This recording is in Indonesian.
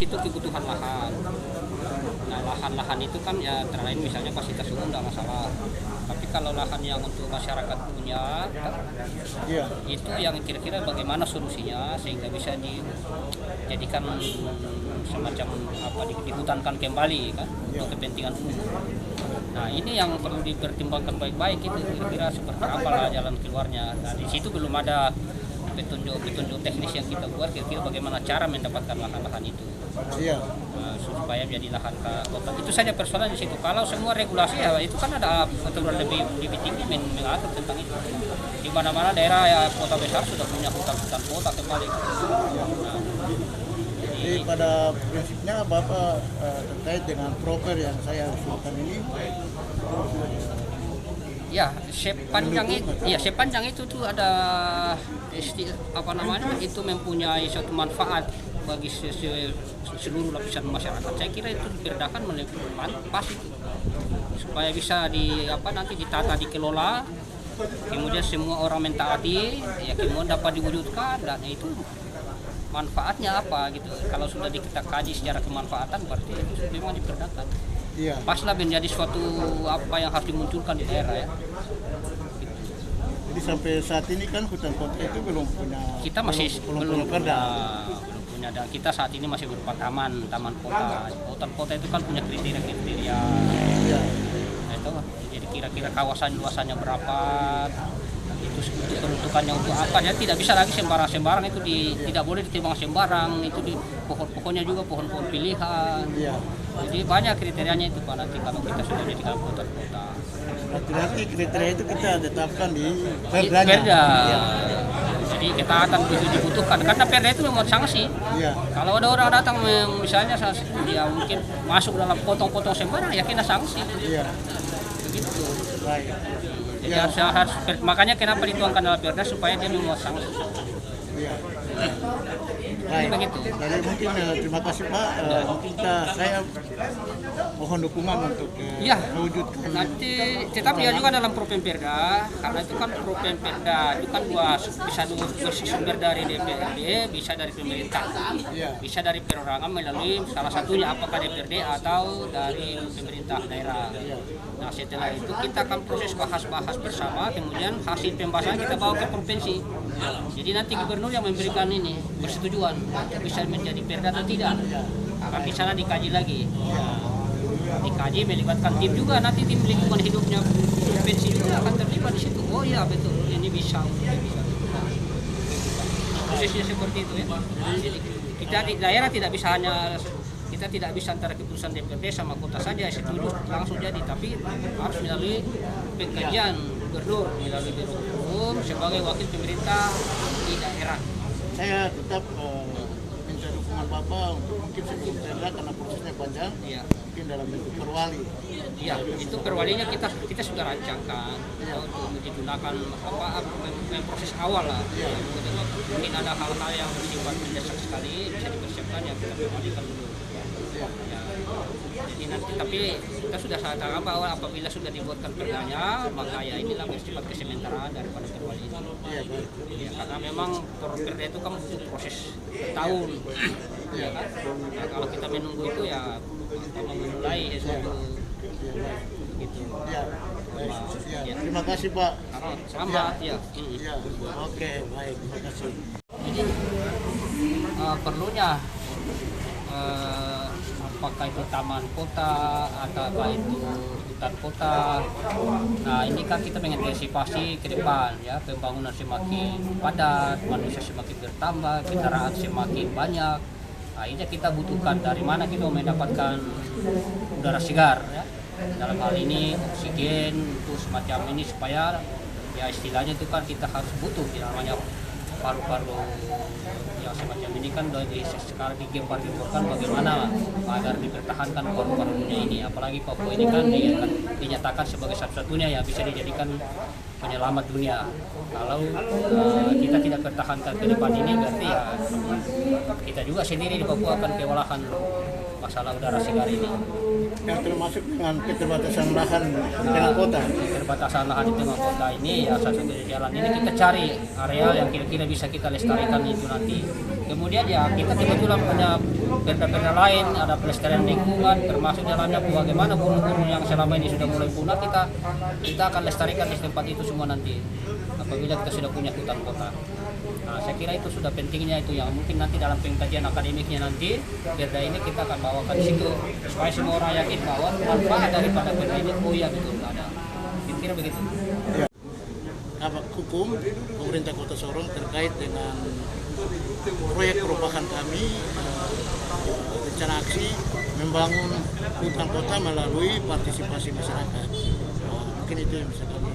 situ kebutuhan lahan. Nah, lahan-lahan itu kan ya antara lain misalnya fasilitas umum tidak masalah. Tapi kalau lahan yang untuk masyarakat punya, itu yang kira-kira bagaimana solusinya sehingga bisa dijadikan semacam apa dihutankan kembali kan untuk kepentingan umum. Nah, ini yang perlu dipertimbangkan baik-baik itu kira-kira seperti apalah jalan keluarnya. Nah, di situ belum ada petunjuk teknis yang kita buat kira-kira bagaimana cara mendapatkan lahan-lahan itu. Supaya menjadi lahan kota. Itu saja persoalan di situ. Kalau semua regulasi ya itu kan ada aturan lebih tinggi mengatur tentang itu. Di mana-mana daerah ya kota besar sudah punya hutan kota kembali. Nah, jadi pada prinsipnya Bapak terkait dengan proper yang saya usulkan ini, ya sepanjang itu tuh ada itu mempunyai suatu manfaat bagi seluruh lapisan masyarakat. Saya kira itu diperdakan pas itu supaya bisa nanti ditata dikelola, kemudian semua orang mentaati, ya kemudian dapat diwujudkan dan itu manfaatnya apa gitu. Kalau sudah kita kaji secara kemanfaatan berarti itu memang diperdakan. Paslah menjadi suatu apa yang harus dimunculkan di daerah ya. Jadi sampai saat ini kan hutan kota itu belum punya. Kita masih belum perda. Dan kita saat ini masih berupa taman kota. Hutan kota itu kan punya kriteria. Itu jadi kira-kira kawasan luasannya berapa, itu peruntukannya untuk apa ya, tidak bisa lagi sembarang itu tidak boleh ditebang sembarang, itu di pohon-pohonnya juga pohon-pohon pilihan. Jadi banyak kriterianya itu Pak nanti kalau kita sudah jadikan kota-kota. Nanti kriteria itu kita tetapkan di perda. Jadi ketaatan itu dibutuhkan karena perda itu membuat sanksi. Kalau ada orang datang misalnya dia mungkin masuk dalam potong-potong sembarang ya kena sanksi. Begitu. Jadi makanya kenapa dituangkan dalam perda supaya dia membuat sanksi. Begitu. Jadi mungkin terima kasih Pak. Mungkin saya mohon dukungan untuk mewujudkan. Nanti tetap dia juga dalam Propemperda karena itu kan Propemperda itu kan bisa bersumber dari DPRD, bisa dari pemerintah, bisa dari perorangan melalui salah satunya apakah DPRD atau dari pemerintah daerah. Nah setelah itu kita akan proses bahas bersama, kemudian hasil pembahasan kita bawa ke provinsi. Jadi nanti gubernur yang memberikan ini persetujuan bisa menjadi perda atau tidak. Tapi sana dikaji lagi. Dikaji melibatkan tim juga, nanti tim lingkungan hidupnya provinsi juga akan terlibat di situ. Oh iya betul, ini bisa. Prosesnya seperti itu ya. Jadi kita di daerah tidak bisa antara keputusan DPRD sama kota saja setuju langsung jadi, tapi harus melalui pengkajian gubernur melalui biro hukum sebagai wakil pemerintah di daerah. Saya tetap minta dukungan Bapak untuk mungkin sebelum perda karena prosesnya panjang. Mungkin dalam bentuk perwali. Itu perwalinya kita sudah rancangkan untuk digunakan proses awal lah. Mungkin ada hal-hal yang bersifat mendesak sekali bisa dipersiapkan yang kita perwalikan dulu. Jadi nanti tapi kita sudah katakan bahwa apabila sudah dibuatkan perdanya maka ya inilah bersifat kesementaraan daripada perwali itu. Karena memang perda itu kan butuh proses bertahun. Kan? Nah, kalau kita menunggu itu ya memulai sesuatu gitu. Terima kasih Pak. Selamat Oke, baik, terima kasih. Jadi perlunya apakah itu taman kota atau itu hutan kota. Nah ini kan kita mengantisipasi ke depan ya, pembangunan semakin padat, manusia semakin bertambah, kendaraan semakin banyak. Nah ini kita butuhkan dari mana kita mendapatkan udara segar ya. Dalam hal ini oksigen itu semacam ini supaya ya istilahnya itu kan kita harus butuh yang namanya paru-paru yang semacam ini kan sekarang digempar-gemborkan bagaimana agar dipertahankan paru-parunya ini, apalagi Papua ini kan dinyatakan sebagai satu-satunya yang bisa dijadikan penyelamat dunia. Kalau kita tidak pertahankan ke depan ini berarti ya kita juga sendiri di Papua akan kewalahan masalah udara segar ini. Yang termasuk dengan keterbatasan lahan di tengah kota. Keterbatasan lahan di tengah kota ini ya satu dari jalan ini kita cari areal yang kira-kira bisa kita lestarikan itu nanti. Kemudian ya kita kebetulan punya perda-perda lain, ada pelestarian lingkungan, termasuk dalamnya bagaimana gunung-gunung yang selama ini sudah mulai punah, kita akan lestarikan di tempat itu semua nanti apabila kita sudah punya hutan kota. Nah, saya kira itu sudah pentingnya, itu yang mungkin nanti dalam pengkajian akademiknya nanti perda ini kita akan bawakan di situ supaya semua orang yakin bahwa manfaat daripada perda ini ya betul ada. Kira-kira begitu. Hukum pemerintah Kota Sorong terkait dengan proyek perubahan kami, rencana aksi membangun hutan kota melalui partisipasi masyarakat. Mungkin itu yang bisa kami